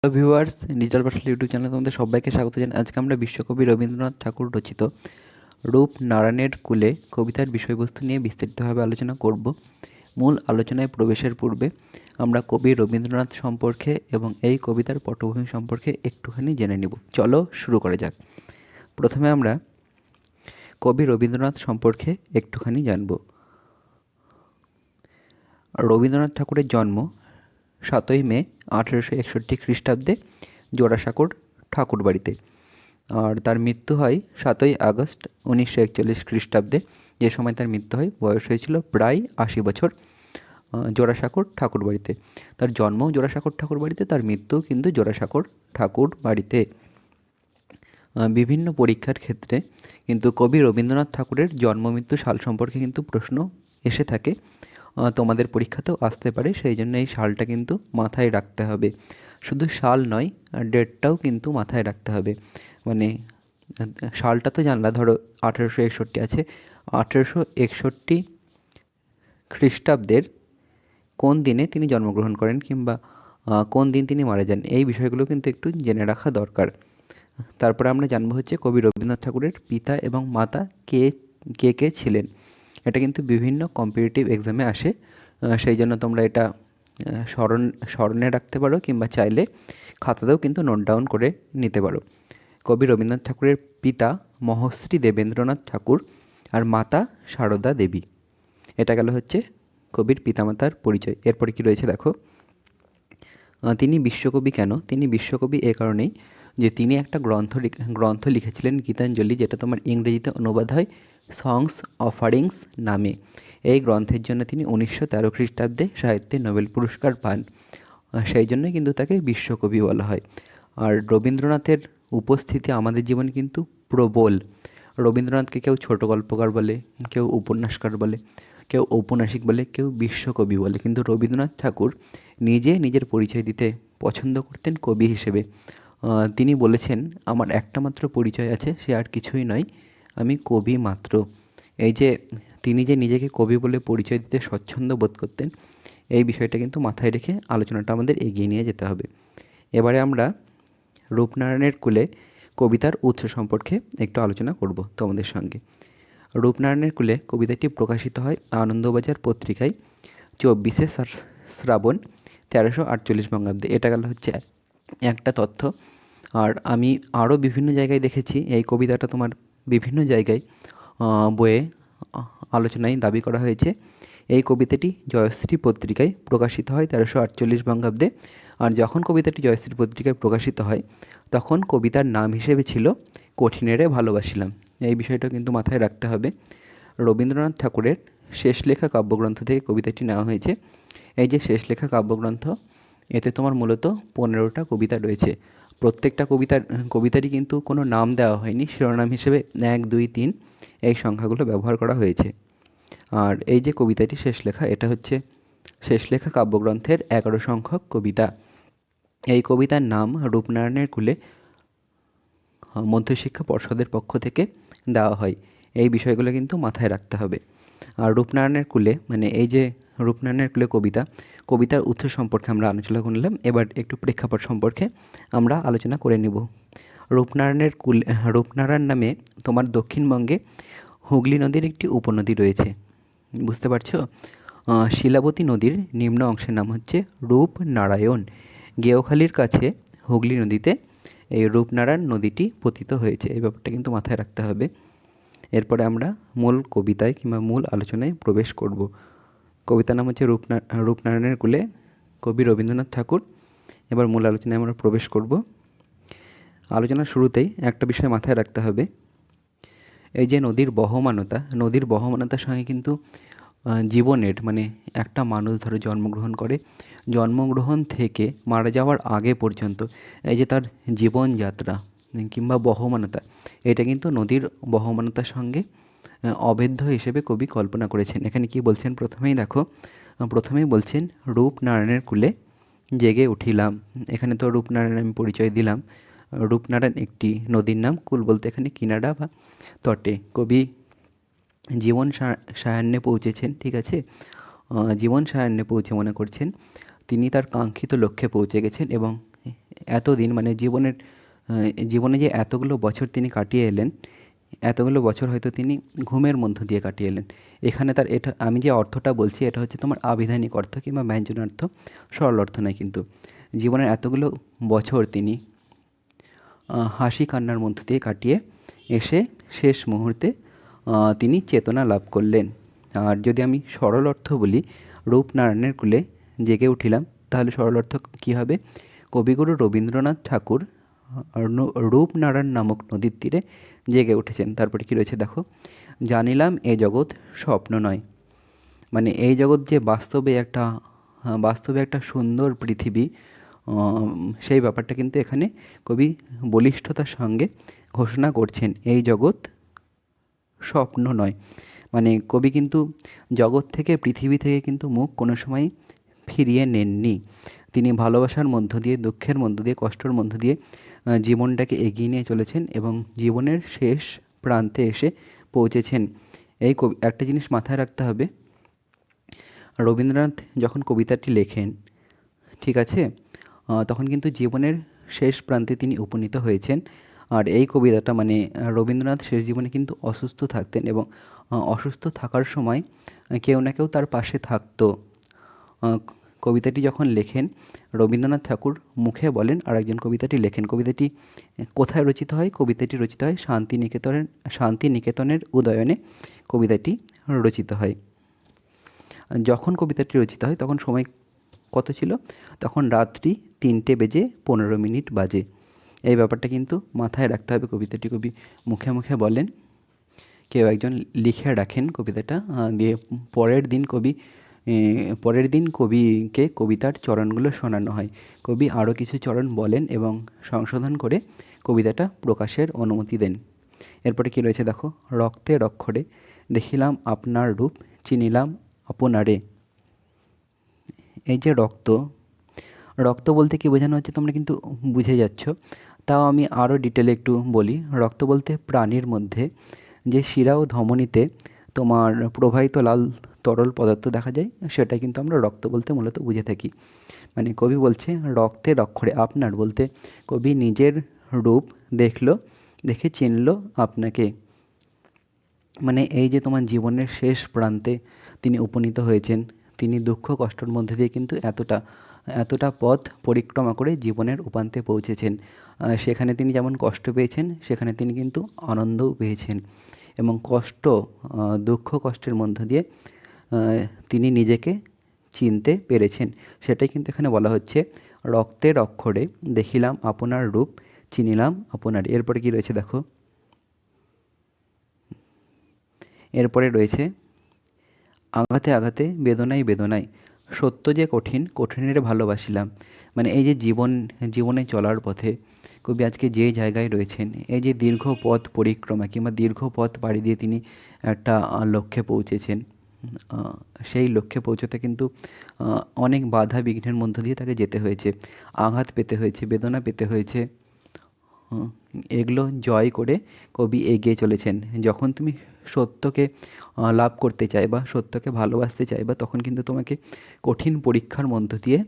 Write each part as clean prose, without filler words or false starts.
Hello viewers, digital পাঠশালা YouTube চ্যানেলে তোমাদের সবাইকে স্বাগত জানাই। আজকে আমরা বিশ্বকবি রবীন্দ্রনাথ ঠাকুর রচিত রূপনারায়ণের কূলে কবিতার বিষয়বস্তু নিয়ে বিস্তারিতভাবে আলোচনা করব। মূল আলোচনায় প্রবেশের পূর্বে আমরা কবি রবীন্দ্রনাথ সম্পর্কে এবং এই কবিতার পটভূমি সম্পর্কে একটুখানি জেনে নিব। চলো শুরু করা যাক। প্রথমে আমরা কবি রবীন্দ্রনাথ সম্পর্কে একটুখানি জানব। রবীন্দ্রনাথ ঠাকুরের জন্ম 7ই মে 1861 খ্রিস্টাব্দে জোড়াসাঁকোর ঠাকুরবাড়িতে, আর তার মৃত্যু হয় 7ই আগস্ট 1941 খ্রিস্টাব্দে। যে সময় তার মৃত্যু হয় বয়স হয়েছিল প্রায় 80 বছর। জোড়াসাঁকোর ঠাকুরবাড়িতে তার জন্ম, জোড়াসাঁকোর ঠাকুরবাড়িতে তার মৃত্যু কিন্তু জোড়াসাঁকোর ঠাকুরবাড়িতে। বিভিন্ন পরীক্ষার ক্ষেত্রে কিন্তু কবি রবীন্দ্রনাথ ঠাকুরের জন্ম মৃত্যু সাল সম্পর্কে কিন্তু প্রশ্ন এসে থাকে। তোমাদের পরীক্ষাতেও আসতে পারে, সেই জন্য এই সালটা কিন্তু মাথায় রাখতে হবে। শুধু সাল নয়, ডেটটাও কিন্তু মাথায় রাখতে হবে। মানে সালটা তো জানলা, ধরো 1861 আছে, 1861 খ্রিস্টাব্দের কোন দিনে তিনি জন্মগ্রহণ করেন কিংবা কোন দিন তিনি মারা যান, এই বিষয়গুলো কিন্তু একটু জেনে রাখা দরকার। তারপরে আমরা জানবো হচ্ছে কবি রবীন্দ্রনাথ ঠাকুরের পিতা এবং মাতা কে কে কে ছিলেন। এটা কিন্তু বিভিন্ন কম্পিটিটিভ এক্সামে আসে, সেই জন্য তোমরা এটা স্মরণে রাখতে পারো কিংবা চাইলে খাতাতেও কিন্তু নোট ডাউন করে নিতে পারো। কবি রবীন্দ্রনাথ ঠাকুরের পিতা মহশ্রী দেবেন্দ্রনাথ ঠাকুর আর মাতা সারদা দেবী। এটা গেল হচ্ছে কবির পিতামাতার পরিচয়। এরপরে কি রয়েছে দেখো। তিনি বিশ্বকবি কেন? তিনি বিশ্বকবি এ কারণেই যে তিনি একটা গ্রন্থ লিখেছিলেন গীতাঞ্জলি, যেটা তোমার ইংরেজিতে অনুবাদ হয় সংস অফারিংস নামে। এই গ্রন্থের জন্য তিনি 1913 খ্রিস্টাব্দে সাহিত্যে নোবেল পুরস্কার পান। সেই জন্যই কিন্তু তাকে বিশ্বকবি বলা হয়। আর রবীন্দ্রনাথের উপস্থিতি আমাদের জীবনে কিন্তু প্রবল। রবীন্দ্রনাথকে কেউ ছোট গল্পকার বলে, কেউ উপন্যাসকার বলে, কেউ ঔপন্যাসিক বলে, কেউ বিশ্বকবি বলে, কিন্তু রবীন্দ্রনাথ ঠাকুর নিজে নিজের পরিচয় দিতে পছন্দ করতেন কবি হিসেবে। তিনি বলেছেন, আমার একটা মাত্র পরিচয় আছে, সে আর কিছুই নয়, আমি কবি মাত্র। এই যে তিনি যে নিজেকে কবি বলে পরিচয় দিতে স্বচ্ছন্দ বোধ করতেন, এই বিষয়টা কিন্তু মাথায় রেখে আলোচনাটা আমাদের এগিয়ে নিয়ে যেতে হবে। এবারে আমরা রূপনারায়ণের কূলে কবিতার উৎস সম্পর্কে একটু আলোচনা করব তোমাদের সঙ্গে। রূপনারায়ণের কূলে কবিতাটি প্রকাশিত হয় আনন্দবাজার পত্রিকায় 24শে শ্রাবণ 1348 বঙ্গাব্দে। এটা গেল হচ্ছে একটা তথ্য। আর আমি আরও বিভিন্ন জায়গায় দেখেছি এই কবিতাটা তোমার বিভিন্ন জায়গায় বইয়ে আলোচনায় দাবি করা হয়েছে। এই কবিতাটি জয়শ্রী পত্রিকায় প্রকাশিত হয় 1348 বঙ্গাব্দে। আর যখন কবিতাটি জয়শ্রী পত্রিকায় প্রকাশিত হয় তখন কবিতার নাম হিসেবে ছিল কঠিনেরে ভালোবাসিলাম। এই বিষয়টা কিন্তু মাথায় রাখতে হবে। রবীন্দ্রনাথ ঠাকুরের শেষ লেখা কাব্যগ্রন্থ থেকে কবিতাটি নেওয়া হয়েছে। এই যে শেষ লেখা কাব্যগ্রন্থ, এতে তোমার মূলত 15টা কবিতা রয়েছে। প্রত্যেকটা কবিতারই কিন্তু কোনো নাম দেওয়া হয়নি, শিরোনাম হিসেবে 1, 2, 3 এই সংখ্যাগুলো ব্যবহার করা হয়েছে। আর এই যে কবিতাটি শেষ লেখা, এটা হচ্ছে শেষ লেখা কাব্যগ্রন্থের 11 সংখ্যক কবিতা। এই কবিতার নাম রূপনারায়ণের কূলে মধ্যশিক্ষা পর্ষদের পক্ষ থেকে দেওয়া হয়। এই বিষয়গুলো কিন্তু মাথায় রাখতে হবে। আর রূপনারায়ণের কূলে, মানে এই যে রূপনারায়ণের কূলে কবিতার উৎস সম্পর্কে আমরা আলোচনা করলাম। এবার একটু প্রেক্ষাপট সম্পর্কে আমরা আলোচনা করে নেব। রূপনারায়ণ নামে তোমার দক্ষিণবঙ্গে হুগলি নদীর একটি উপনদী রয়েছে, বুঝতে পারছো? শিলাবতী নদীর নিম্ন অংশের নাম হচ্ছে রূপনারায়ণ। গেওখালির কাছে হুগলি নদীতে এই রূপনারায়ণ নদীটি পতিত হয়েছে। এই ব্যাপারটা কিন্তু মাথায় রাখতে হবে। এরপরে আমরা মূল কবিতায় কিংবা মূল আলোচনায় প্রবেশ করব। কবিতার নাম হচ্ছে রূপনারায়ণের কূলে, কবি রবীন্দ্রনাথ ঠাকুর। এবার মূল আলোচনায় আমরা প্রবেশ করব। আলোচনার শুরুতেই একটা বিষয় মাথায় রাখতে হবে। এই যে নদীর বহমানতার সঙ্গে কিন্তু জীবনের, মানে একটা মানুষ ধরো জন্মগ্রহণ করে, জন্মগ্রহণ থেকে মারা যাওয়ার আগে পর্যন্ত এই যে তার জীবনযাত্রা কিংবা বহমানতা, এটা কিন্তু নদীর বহমানতার সঙ্গে অভেদ্য হিসেবে কবি কল্পনা করেছেন। এখানে কি বলছেন প্রথমেই বলছেন রূপনারায়ণের কূলে জেগে উঠিলাম। এখানে তো রূপনারায়ণ আমি পরিচয় দিলাম। রূপনারায়ণ একটি নদীর নাম, কূল বলতে এখানে কিনারা বা তটে। কবি জীবন সায়ান্নে পৌঁছেছেন, ঠিক আছে? জীবন সায়ান্নে পৌঁছে মনে করছেন তিনি তার কাঙ্ক্ষিত লক্ষ্যে পৌঁছে গেছেন এবং এতদিন মানে জীবনে যে এতগুলো বছর তিনি কাটিয়ে এলেন, এতগুলো বছর হয়তো তিনি ঘুমের মধ্য দিয়ে কাটিয়ে এলেন। এখানে তার এটা আমি যে অর্থটা বলছি এটা হচ্ছে তোমার আবিধানিক অর্থ কিংবা ব্যঞ্জনার্থ, সরল অর্থ নয় কিন্তু। জীবনের এতগুলো বছর তিনি হাসি কান্নার মধ্য দিয়ে কাটিয়ে এসে শেষ মুহূর্তে তিনি চেতনা লাভ করলেন। আর যদি আমি সরল অর্থ বলি, রূপনারায়ণের কূলে জেগে উঠিলাম, তাহলে সরল অর্থ কী হবে? কবিগুরু রবীন্দ্রনাথ ঠাকুর রূপনারায়ণ নামক নদীর তীরে জেগে উঠেছেন। তারপরে কী রয়েছে দেখো, জানিলাম এ জগৎ স্বপ্ন নয়। মানে এই জগৎ যে বাস্তবে একটা সুন্দর পৃথিবী, সেই ব্যাপারটা কিন্তু এখানে কবি বলিষ্ঠতার সঙ্গে ঘোষণা করছেন, এই জগৎ স্বপ্ন নয়। মানে কবি কিন্তু জগৎ থেকে, পৃথিবী থেকে কিন্তু মুখ কোনো সময় ফিরিয়ে নেননি। তিনি ভালোবাসার মধ্য দিয়ে, দুঃখের মধ্য দিয়ে, কষ্টের মধ্য দিয়ে জীবনটাকে এগিয়ে নিয়ে চলেছেন এবং জীবনের শেষ প্রান্তে এসে পৌঁছেছেন। এই একটা জিনিস মাথায় রাখতে হবে, রবীন্দ্রনাথ যখন কবিতাটি লেখেন, ঠিক আছে, তখন কিন্তু জীবনের শেষ প্রান্তে তিনি উপনীত হয়েছেন। আর এই কবিতাটা মানে রবীন্দ্রনাথ শেষ জীবনে কিন্তু অসুস্থ থাকতেন এবং অসুস্থ থাকার সময় কেউ না কেউ তার পাশে থাকতো। কবিতাটি যখন লেখেন, রবীন্দ্রনাথ ঠাকুর মুখে বলেন আর একজন কবিতাটি লেখেন। কবিতাটি কোথায় রচিত হয়? কবিতাটি রচিত হয় শান্তিনিকেতনের উদয়নে কবিতাটি রচিত হয়। যখন কবিতাটি রচিত হয় তখন সময় কত ছিল? তখন রাত্রি 3:15 বাজে। এই ব্যাপারটা কিন্তু মাথায় রাখতে হবে। কবিতাটি কবি মুখে মুখে বলেন, কেউ একজন লিখে রাখেন কবিতাটা, দিয়ে পরের দিন কবিকে কবিতার চরণগুলো শোনানো হয়। কবি আরও কিছু চরণ বলেন এবং সংশোধন করে কবিতাটা প্রকাশের অনুমতি দেন। এরপরে কী রয়েছে দেখো, রক্তের অক্ষরে দেখিলাম আপনার রূপ, চিনিলাম আপনারে। এই যে রক্ত বলতে কী বোঝানো হচ্ছে তোমরা কিন্তু বুঝে যাচ্ছ, তাও আমি আরও ডিটেলে একটু বলি। রক্ত বলতে প্রাণীর মধ্যে যে শিরা ও ধমনীতে তোমার প্রবাহিত লাল তরল পদার্থ দেখা যায়, সেটাই কিন্তু আমরা রক্ত বলতে মূলত বুঝে থাকি। মানে কবি বলছে রক্তের অক্ষরে, আপনার বলতে কবি নিজের রূপ দেখে চিনলো আপনাকে। মানে এই যে তোমার জীবনের শেষ প্রান্তে তিনি উপনীত হয়েছেন, তিনি দুঃখ কষ্টের মধ্যে দিয়ে কিন্তু এতটা পথ পরিক্রমা করে জীবনের উপান্তে পৌঁছেছেন। সেখানে তিনি যেমন কষ্ট পেয়েছেন, সেখানে তিনি কিন্তু আনন্দও পেয়েছেন এবং দুঃখ কষ্টের মধ্য দিয়ে তিনি নিজেকে চিনতে পেরেছেন। সেটাই কিন্তু এখানে বলা হচ্ছে, রক্তের অক্ষরে দেখিলাম আপনার রূপ, চিনিলাম আপনার। এরপরে কি রয়েছে দেখো, এরপরে রয়েছে আঘাতে আঘাতে বেদনায় বেদনায় সত্য যে কঠিন, কঠিনের ভালোবাসিলাম। মানে এই যে জীবনে চলার পথে কবি আজকে যে জায়গায় রয়েছেন, এই যে দীর্ঘ পথ পরিক্রমা কিংবা দীর্ঘ পথ পাড়ি দিয়ে তিনি একটা লক্ষ্যে পৌঁছেছেন, সেই লক্ষ্যে পৌঁছতে কিন্তু অনেক বাধা বিঘ্নের মধ্য দিয়ে তাকে যেতে হয়েছে, আঘাত পেতে হয়েছে, বেদনা পেতে হয়েছে। এগুলো জয় করে কবি এগিয়ে চলেছেন। যখন তুমি সত্যকে লাভ করতে চাইবা, সত্যকে ভালোবাসতে চাইবা, তখন কিন্তু তোমাকে কঠিন পরীক্ষার মধ্য দিয়ে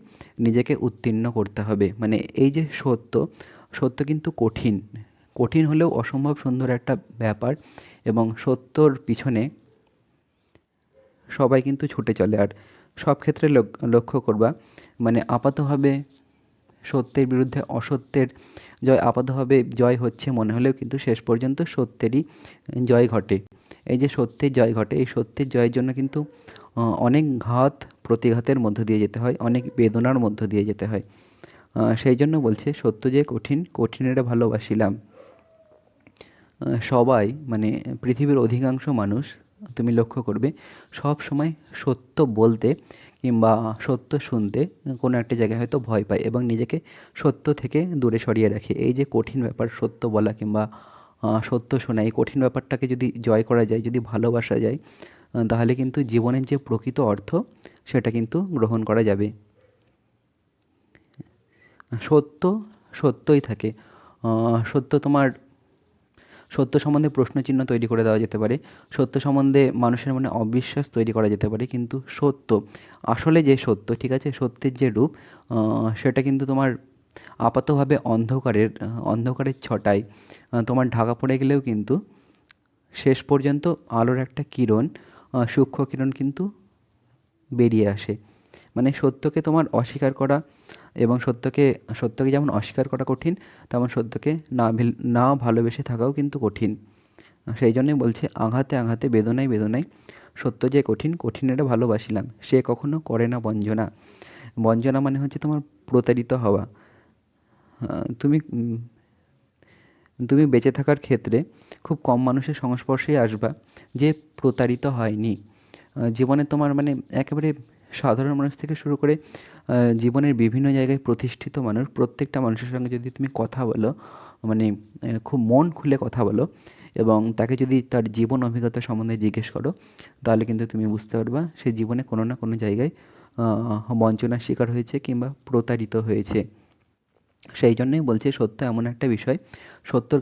নিজেকে উত্তীর্ণ করতে হবে। মানে এই যে সত্য কিন্তু কঠিন হলেও অসম্ভব সুন্দর একটা ব্যাপার এবং সত্যর পিছনে সবাই কিন্তু ছুটে চলে। আর সব ক্ষেত্রে লক্ষ্য করবা, মানে আপাতভাবে সত্যের বিরুদ্ধে অসত্যের আপাতভাবে জয় হচ্ছে মনে হলেও কিন্তু শেষ পর্যন্ত সত্যেরই জয় ঘটে। এই যে সত্যের জয় ঘটে, এই সত্যের জয়ের জন্য কিন্তু অনেক প্রতিঘাতের মধ্য দিয়ে যেতে হয়, অনেক বেদনার মধ্য দিয়ে যেতে হয়। সেই জন্য বলছে সত্য যে কঠিন, কঠিনের ভালোবাসিলাম। সবাই মানে পৃথিবীর অধিকাংশ মানুষ তুমি লক্ষ্য করবে সব সময় সত্য বলতে কিংবা সত্য শুনতে কোনো একটা জায়গায় হয়তো ভয় পায় এবং নিজেকে সত্য থেকে দূরে সরিয়ে রাখে। এই যে কঠিন ব্যাপার সত্য বলা কিংবা সত্য শোনা, এই কঠিন ব্যাপারটাকে যদি জয় করা যায়, যদি ভালোবাসা যায়, তাহলে কিন্তু জীবনের যে প্রকৃত অর্থ সেটা কিন্তু গ্রহণ করা যাবে। সত্যই থাকে। সত্য সম্বন্ধে প্রশ্নচিহ্ন তৈরি করে দেওয়া যেতে পারে, সত্য সম্বন্ধে মানুষের মনে অবিশ্বাস তৈরি করা যেতে পারে, কিন্তু আসলে যে সত্য, ঠিক আছে, সত্যের যে রূপ, সেটা কিন্তু তোমার আপাতভাবে অন্ধকারের ছটায় তোমার ঢাকা পড়ে গেলেও কিন্তু শেষ পর্যন্ত আলোর একটা কিরণ, সূক্ষ্ম কিরণ কিন্তু বেরিয়ে আসে। মানে সত্যকে তোমার অস্বীকার করা এবং সত্যকে যেমন অস্বীকার করা কঠিন, তেমন সত্যকে না ভালোবেসে থাকাও কিন্তু কঠিন। সেই জন্যই বলছে, আঘাতে আঘাতে বেদনায় বেদনায় সত্য যে কঠিন, কঠিনেরে ভালোবাসিলাম সে কখনো করে না বঞ্চনা। বঞ্চনা মানে হচ্ছে তোমার প্রতারিত হওয়া। তুমি তুমি বেঁচে থাকার ক্ষেত্রে খুব কম মানুষের সংস্পর্শেই আসবা যে প্রতারিত হয়নি। জীবনে তোমার মানে একেবারে সাধারণ মানুষ থেকে শুরু করে জীবনের বিভিন্ন জায়গায় প্রতিষ্ঠিত মানুষ, প্রত্যেকটা মানুষের সঙ্গে যদি তুমি কথা বলো, মানে খুব মন খুলে কথা বলো এবং তাকে যদি তার জীবন অভিজ্ঞতা সম্বন্ধে জিজ্ঞেস করো, তাহলে কিন্তু তুমি বুঝতে পারবা সে জীবনে কোনো না কোনো জায়গায় বঞ্চনার শিকার হয়েছে কিংবা প্রতারিত হয়েছে। সেই জন্যই বলছি, সত্য এমন একটা বিষয়, সত্যর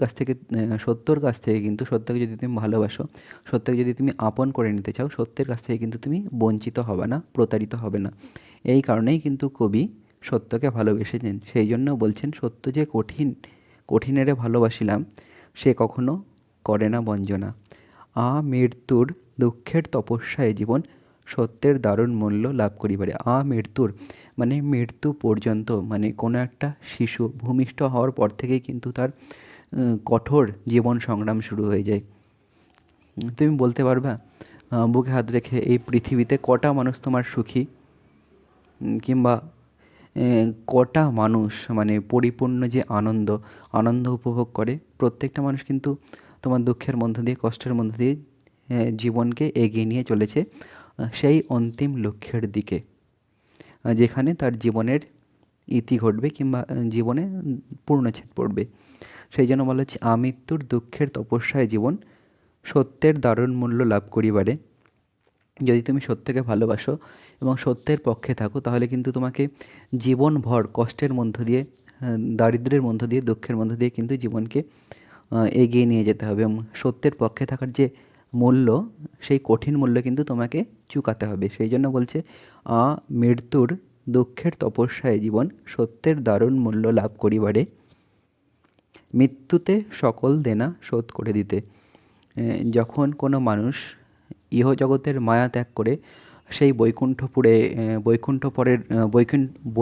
কাছ থেকে কিন্তু, সত্যকে যদি তুমি ভালোবাসো, সত্যকে যদি তুমি আপন করে নিতে চাও, সত্যের কাছ থেকে কিন্তু তুমি বঞ্চিত হবে না, প্রতারিত হবে না। এই কারণেই কিন্তু কবি সত্যকে ভালোবেসেছেন। সেই জন্য বলছেন, সত্য যে কঠিন, কঠিনেরে ভালোবাসিলাম সে কখনো করে না বঞ্চনা। মৃত্যুর দুঃখের তপস্যায় জীবন সত্যের দারুণ মূল্য লাভ করিবারে। মৃত্যুর মানে মৃত্যু পর্যন্ত, মানে কোনো একটা শিশু ভূমিষ্ঠ হওয়ার পর থেকেই কিন্তু তার কঠোর জীবন সংগ্রাম শুরু হয়ে যায়। তুমি বলতে পারবা বুকে হাত রেখে এই পৃথিবীতে কটা মানুষ তোমার সুখী, কিংবা কটা মানুষ মানে পরিপূর্ণ যে আনন্দ উপভোগ করে? প্রত্যেকটা মানুষ কিন্তু তোমার দুঃখের মধ্য দিয়ে, কষ্টের মধ্য দিয়ে জীবনকে এগিয়ে নিয়ে চলেছে সেই অন্তিম লক্ষ্যের দিকে, যেখানে তার জীবনের ইতি ঘটবে কিংবা জীবনে পূর্ণচ্ছেদ পড়বে। সেই জন্য বলা হচ্ছে, আমৃত্যুর দুঃখের তপস্যায় জীবন সত্যের দারুণ মূল্য লাভ করিবারে। যদি তুমি সত্যকে ভালোবাসো এবং সত্যের পক্ষে থাকো, তাহলে কিন্তু তোমাকে জীবনভর কষ্টের মধ্য দিয়ে, দারিদ্র্যের মধ্য দিয়ে, দুঃখের মধ্য দিয়ে কিন্তু জীবনকে এগিয়ে নিয়ে যেতে হবে। এবং সত্যের পক্ষে থাকার যে মূল্য, সেই কঠিন মূল্য কিন্তু তোমাকে চুকাতে হবে। সেই জন্য বলছে, মৃত্যুর দুঃখের তপস্যায় জীবন সত্যের দারুণ মূল্য লাভ করিবারে, মৃত্যুতে সকল দেনা শোধ করে দিতে। যখন কোনো মানুষ ইহজগতের মায়া ত্যাগ করে সেই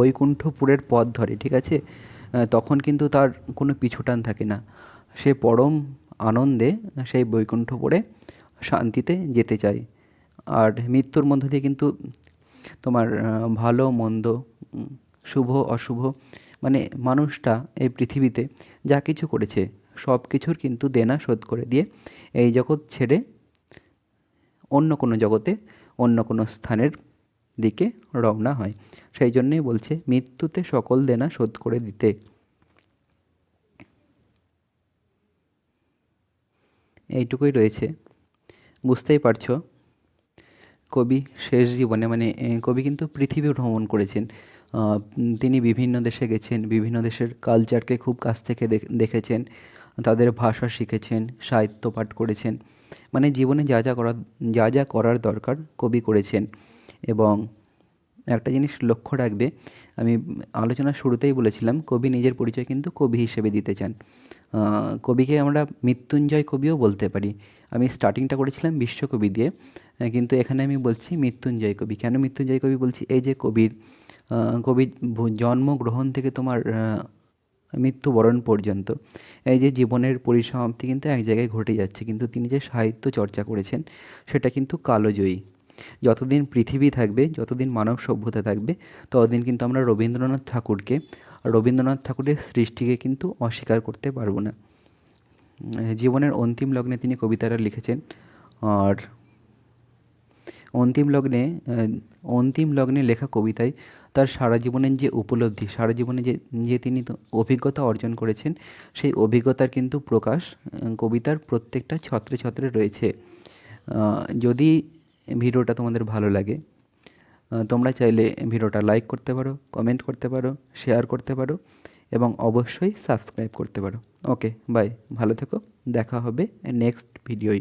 বৈকুণ্ঠপুরের পথ ধরে, ঠিক আছে, তখন কিন্তু তার কোনো পিছুটান থাকে না। সে পরম আনন্দে সেই বৈকুণ্ঠপুরে শান্তিতে যেতে চায়। আর মৃত্যুর মধ্য দিয়ে কিন্তু তোমার ভালো মন্দ, শুভ অশুভ, মানে মানুষটা এই পৃথিবীতে যা কিছু করেছে সব কিছুর কিন্তু দেনা শোধ করে দিয়ে এই জগৎ ছেড়ে অন্য কোনো জগতে, অন্য কোনো স্থানের দিকে রওনা হয়। সেই জন্যই বলছে, মৃত্যুতে সকল দেনা শোধ করে দিতে। এইটুকুই রয়েছে। বুঝতেই পারছো, কবি শেষ জীবনে মানে কবি কিন্তু পৃথিবী ভ্রমণ করেছেন। তিনি বিভিন্ন দেশে গেছেন, বিভিন্ন দেশের কালচারকে খুব কাছ থেকে দেখেছেন, তাদের ভাষা শিখেছেন, সাহিত্য পাঠ করেছেন। মানে জীবনে যা যা করার দরকার কবি করেছেন। এবং একটা জিনিস লক্ষ্য রাখবে, আমি আলোচনার শুরুতেই বলেছিলাম, কবি নিজের পরিচয় কিন্তু কবি হিসেবে দিতে চান। কবিকে আমরা মৃত্যুঞ্জয় কবিও বলতে পারি। আমি স্টার্টিংটা করেছিলাম বিশ্বকবি দিয়ে, কিন্তু এখানে আমি বলছি মৃত্যুঞ্জয় কবি। কেন মৃত্যুঞ্জয় কবি বলছি? এই যে কবির জন্মগ্রহণ থেকে তোমার মৃত্যুবরণ পর্যন্ত, এই যে জীবনের পরিসমাপ্তি কিন্তু এক জায়গায় ঘটে যাচ্ছে, কিন্তু তিনি যে সাহিত্য চর্চা করেছেন সেটা কিন্তু কালজয়ী। যতদিন পৃথিবী থাকবে, যতদিন মানব সভ্যতা থাকবে, ততদিন কিন্তু আমরা রবীন্দ্রনাথ ঠাকুরের সৃষ্টিকে কিন্তু অস্বীকার করতে পারবো না। জীবনের অন্তিম লগ্নে তিনি কবিতাটা লিখেছেন। আর অন্তিম লগ্নে লেখা কবিতায় তার সারা জীবনের যে উপলব্ধি, সারা জীবনে যে তিনি অভিজ্ঞতা অর্জন করেছেন, সেই অভিজ্ঞতার কিন্তু প্রকাশ কবিতার প্রত্যেকটা ছত্রে ছত্রে রয়েছে। যদি ভিডিওটা তোমাদের ভালো লাগে, তোমরা চাইলে ভিডিওটা লাইক করতে পারো, কমেন্ট করতে পারো, শেয়ার করতে পারো এবং অবশ্যই সাবস্ক্রাইব করতে পারো। ওকে, বাই, ভালো থেকো, দেখা হবে নেক্সট ভিডিওয়।